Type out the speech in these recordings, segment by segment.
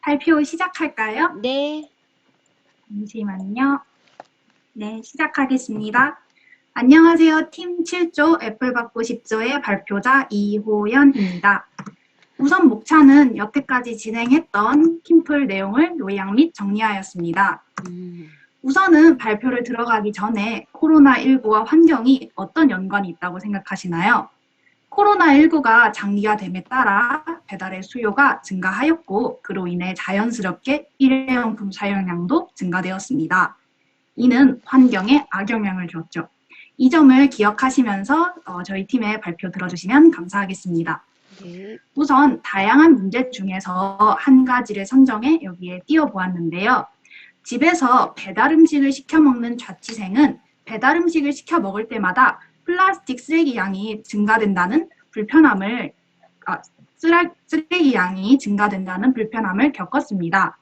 발표 시작할까요? 네. 잠시만요. 네, 시작하겠습니다. 안녕하세요. 팀 7조 애플 받고 10조의 발표자 이호연입니다. 우선 목차는 여태까지 진행했던 팀플 내용을 요약 및 정리하였습니다. 우선은 발표를 들어가기 전에 코로나19와 환경이 어떤 연관이 있다고 생각하시나요? 코로나19가 장기화됨에 따라 배달의 수요가 증가하였고 그로 인해 자연스럽게 일회용품 사용량도 증가되었습니다. 이는 환경에 악영향을 주었죠. 이 점을 기억하시면서 저희 팀의 발표 들어주시면 감사하겠습니다. 네. 우선 다양한 문제 중에서 한 가지를 선정해 여기에 띄워보았는데요. 집에서 배달 음식을 시켜 먹는 자취생은 배달 음식을 시켜 먹을 때마다 플라스틱 쓰레기 양이 증가된다는 불편함을 겪었습니다.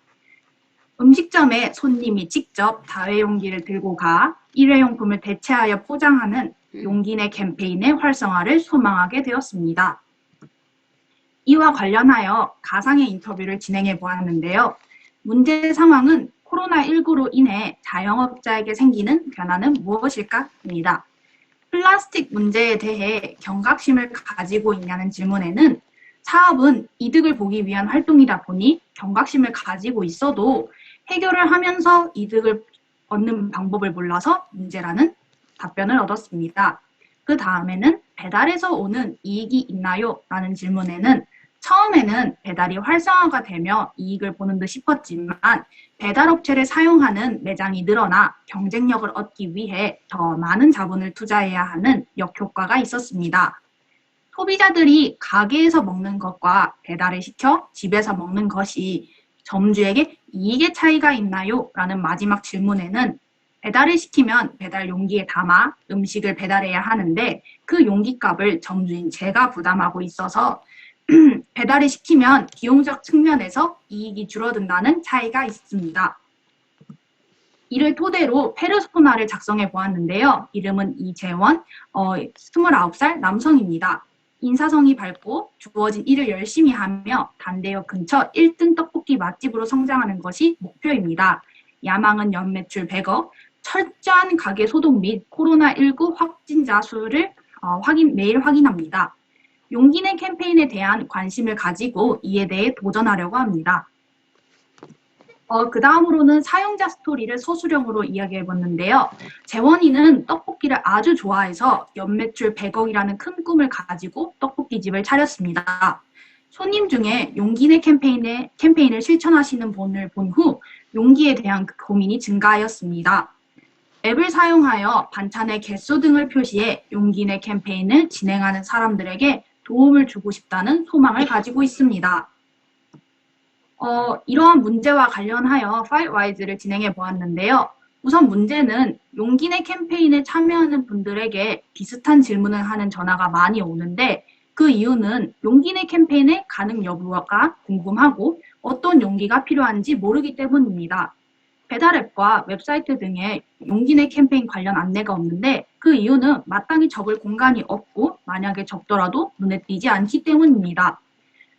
음식점에 손님이 직접 다회용기를 들고 가 일회용품을 대체하여 포장하는 용기 내 캠페인의 활성화를 소망하게 되었습니다. 이와 관련하여 가상의 인터뷰를 진행해 보았는데요. 문제 상황은 코로나19로 인해 자영업자에게 생기는 변화는 무엇일까?입니다. 플라스틱 문제에 대해 경각심을 가지고 있냐는 질문에는 사업은 이득을 보기 위한 활동이다 보니 경각심을 가지고 있어도 해결을 하면서 이득을 얻는 방법을 몰라서 문제라는 답변을 얻었습니다. 그 다음에는 배달에서 오는 이익이 있나요? 라는 질문에는 처음에는 배달이 활성화가 되며 이익을 보는 듯 싶었지만 배달업체를 사용하는 매장이 늘어나 경쟁력을 얻기 위해 더 많은 자본을 투자해야 하는 역효과가 있었습니다. 소비자들이 가게에서 먹는 것과 배달을 시켜 집에서 먹는 것이 점주에게 이익의 차이가 있나요? 라는 마지막 질문에는 배달을 시키면 배달 용기에 담아 음식을 배달해야 하는데 그 용기값을 점주인 제가 부담하고 있어서 배달을 시키면 비용적 측면에서 이익이 줄어든다는 차이가 있습니다. 이를 토대로 페르소나를 작성해 보았는데요. 이름은 이재원, 29살 남성입니다. 인사성이 밝고 주어진 일을 열심히 하며 단대역 근처 1등 떡볶이 맛집으로 성장하는 것이 목표입니다. 야망은 연매출 100억, 철저한 가게 소독 및 코로나19 확진자 수를 매일 확인합니다. 용기 내 캠페인에 대한 관심을 가지고 이에 대해 도전하려고 합니다. 그 다음으로는 사용자 스토리를 서술형으로 이야기해봤는데요. 재원이는 떡볶이를 아주 좋아해서 연매출 100억이라는 큰 꿈을 가지고 떡볶이집을 차렸습니다. 손님 중에 용기 내 캠페인을 실천하시는 분을 본 후 용기에 대한 고민이 증가하였습니다. 앱을 사용하여 반찬의 개수 등을 표시해 용기 내 캠페인을 진행하는 사람들에게 도움을 주고 싶다는 소망을 가지고 있습니다. 이러한 문제와 관련하여 파이트와이즈를 진행해 보았는데요. 우선 문제는 용기 내 캠페인에 참여하는 분들에게 비슷한 질문을 하는 전화가 많이 오는데 그 이유는 용기 내 캠페인의 가능 여부가 궁금하고 어떤 용기가 필요한지 모르기 때문입니다. 배달앱과 웹사이트 등에 용기 내 캠페인 관련 안내가 없는데 그 이유는 마땅히 적을 공간이 없고 만약에 적더라도 눈에 띄지 않기 때문입니다.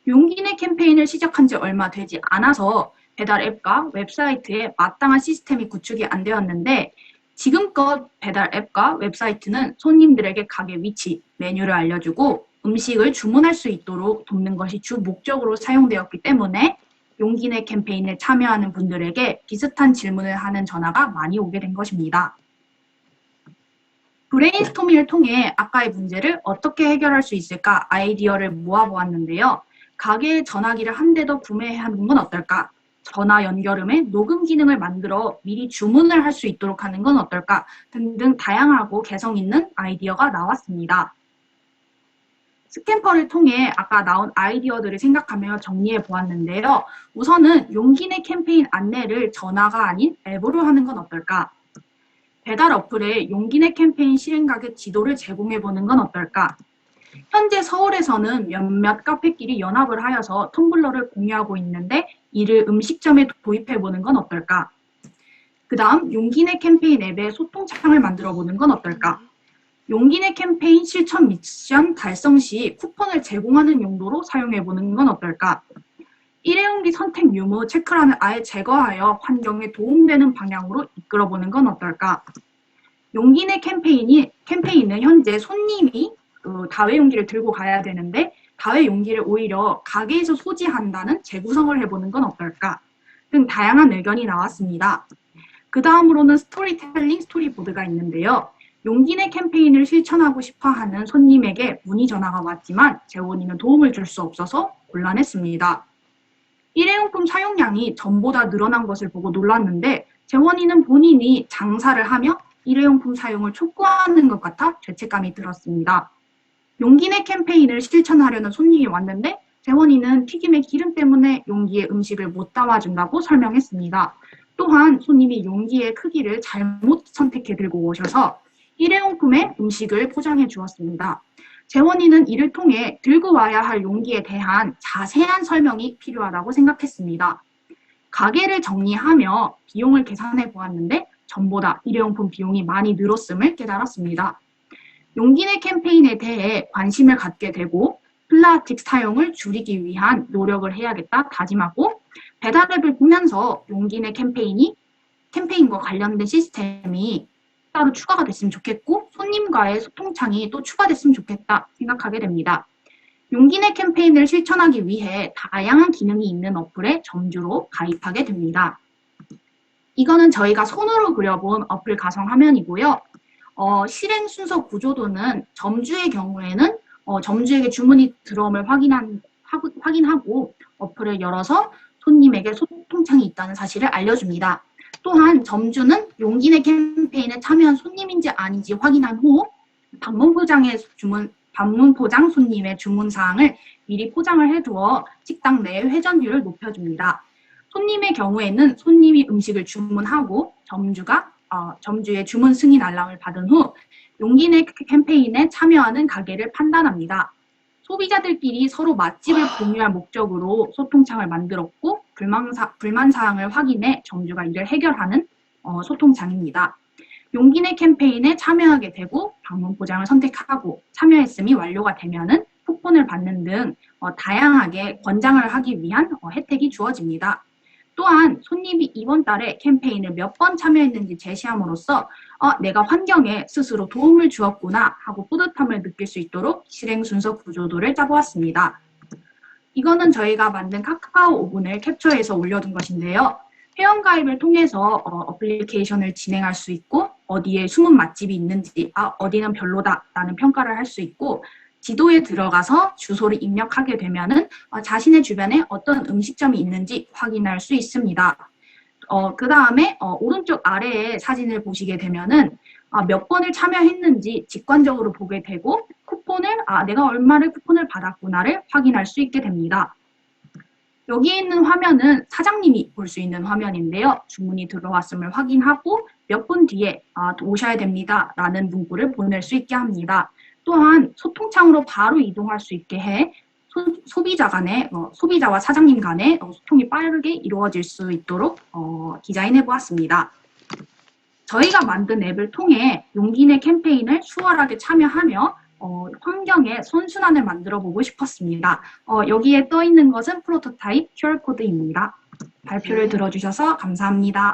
용기 내 캠페인을 시작한 지 얼마 되지 않아서 배달 앱과 웹사이트에 마땅한 시스템이 구축이 안 되었는데 지금껏 배달 앱과 웹사이트는 손님들에게 가게 위치, 메뉴를 알려주고 음식을 주문할 수 있도록 돕는 것이 주 목적으로 사용되었기 때문에 용기 내 캠페인에 참여하는 분들에게 비슷한 질문을 하는 전화가 많이 오게 된 것입니다. 브레인스토밍을 통해 아까의 문제를 어떻게 해결할 수 있을까 아이디어를 모아보았는데요. 가게에 전화기를 한 대 더 구매하는 건 어떨까? 전화 연결음에 녹음 기능을 만들어 미리 주문을 할 수 있도록 하는 건 어떨까? 등등 다양하고 개성 있는 아이디어가 나왔습니다. 스탬퍼를 통해 아까 나온 아이디어들을 생각하며 정리해 보았는데요. 우선은 용기 내 캠페인 안내를 전화가 아닌 앱으로 하는 건 어떨까? 배달 어플에 용기 내 캠페인 실행 가격 지도를 제공해 보는 건 어떨까? 현재 서울에서는 몇몇 카페끼리 연합을 하여서 텀블러를 공유하고 있는데 이를 음식점에 도입해 보는 건 어떨까? 그 다음 용기 내 캠페인 앱에 소통창을 만들어 보는 건 어떨까? 용기 내 캠페인 실천 미션 달성 시 쿠폰을 제공하는 용도로 사용해 보는 건 어떨까? 일회용기 선택 유무 체크란을 아예 제거하여 환경에 도움되는 방향으로 이끌어보는 건 어떨까? 용기 내 캠페인은 현재 손님이 다회용기를 들고 가야 되는데 다회용기를 오히려 가게에서 소지한다는 재구성을 해보는 건 어떨까? 등 다양한 의견이 나왔습니다. 그 다음으로는 스토리텔링 스토리보드가 있는데요. 용기 내 캠페인을 실천하고 싶어하는 손님에게 문의 전화가 왔지만 재원이는 도움을 줄 수 없어서 곤란했습니다. 일회용품 사용량이 전보다 늘어난 것을 보고 놀랐는데 재원이는 본인이 장사를 하며 일회용품 사용을 촉구하는 것 같아 죄책감이 들었습니다. 용기 내 캠페인을 실천하려는 손님이 왔는데 재원이는 튀김의 기름 때문에 용기에 음식을 못 담아준다고 설명했습니다. 또한 손님이 용기의 크기를 잘못 선택해 들고 오셔서 일회용품에 음식을 포장해 주었습니다. 재원이는 이를 통해 들고 와야 할 용기에 대한 자세한 설명이 필요하다고 생각했습니다. 가게를 정리하며 비용을 계산해 보았는데 전보다 일회용품 비용이 많이 늘었음을 깨달았습니다. 용기 내 캠페인에 대해 관심을 갖게 되고 플라스틱 사용을 줄이기 위한 노력을 해야겠다 다짐하고 배달앱을 보면서 용기 내 캠페인과 관련된 시스템이 따로 추가가 됐으면 좋겠고 손님과의 소통창이 또 추가됐으면 좋겠다 생각하게 됩니다. 용기 내 캠페인을 실천하기 위해 다양한 기능이 있는 어플에 점주로 가입하게 됩니다. 이거는 저희가 손으로 그려본 어플 가상 화면이고요. 실행 순서 구조도는 점주의 경우에는 점주에게 주문이 들어옴을 확인하고 어플을 열어서 손님에게 소통창이 있다는 사실을 알려줍니다. 또한 점주는 용기 내 캠페인에 참여한 손님인지 아닌지 확인한 후 방문 포장 손님의 주문 사항을 미리 포장을 해두어 식당 내 회전율을 높여줍니다. 손님의 경우에는 손님이 음식을 주문하고 점주의 주문 승인 알람을 받은 후 용기 내 캠페인에 참여하는 가게를 판단합니다. 소비자들끼리 서로 맛집을 공유할 목적으로 소통창을 만들었고 불만 사항을 확인해 점주가 이를 해결하는 소통창입니다. 용기 내 캠페인에 참여하게 되고 방문 포장을 선택하고 참여했음이 완료가 되면은 쿠폰을 받는 등 다양하게 권장을 하기 위한 혜택이 주어집니다. 또한 손님이 이번 달에 캠페인을 몇 번 참여했는지 제시함으로써 내가 환경에 스스로 도움을 주었구나 하고 뿌듯함을 느낄 수 있도록 실행 순서 구조도를 짜보았습니다. 이거는 저희가 만든 카카오 오븐을 캡처해서 올려둔 것인데요. 회원가입을 통해서 어플리케이션을 진행할 수 있고 어디에 숨은 맛집이 있는지 어디는 별로다라는 평가를 할 수 있고 지도에 들어가서 주소를 입력하게 되면은 자신의 주변에 어떤 음식점이 있는지 확인할 수 있습니다. 그 다음에 오른쪽 아래에 사진을 보시게 되면은 몇 번을 참여했는지 직관적으로 보게 되고 내가 얼마를 쿠폰을 받았구나를 확인할 수 있게 됩니다. 여기 있는 화면은 사장님이 볼 수 있는 화면인데요. 주문이 들어왔음을 확인하고 몇 분 뒤에 오셔야 됩니다 라는 문구를 보낼 수 있게 합니다. 또한 소통창으로 바로 이동할 수 있게 해 소비자와 사장님 간의 소통이 빠르게 이루어질 수 있도록 디자인해 보았습니다. 저희가 만든 앱을 통해 용기 내 캠페인을 수월하게 참여하며 환경의 선순환을 만들어 보고 싶었습니다. 여기에 떠 있는 것은 프로토타입 QR코드입니다. 발표를 들어주셔서 감사합니다.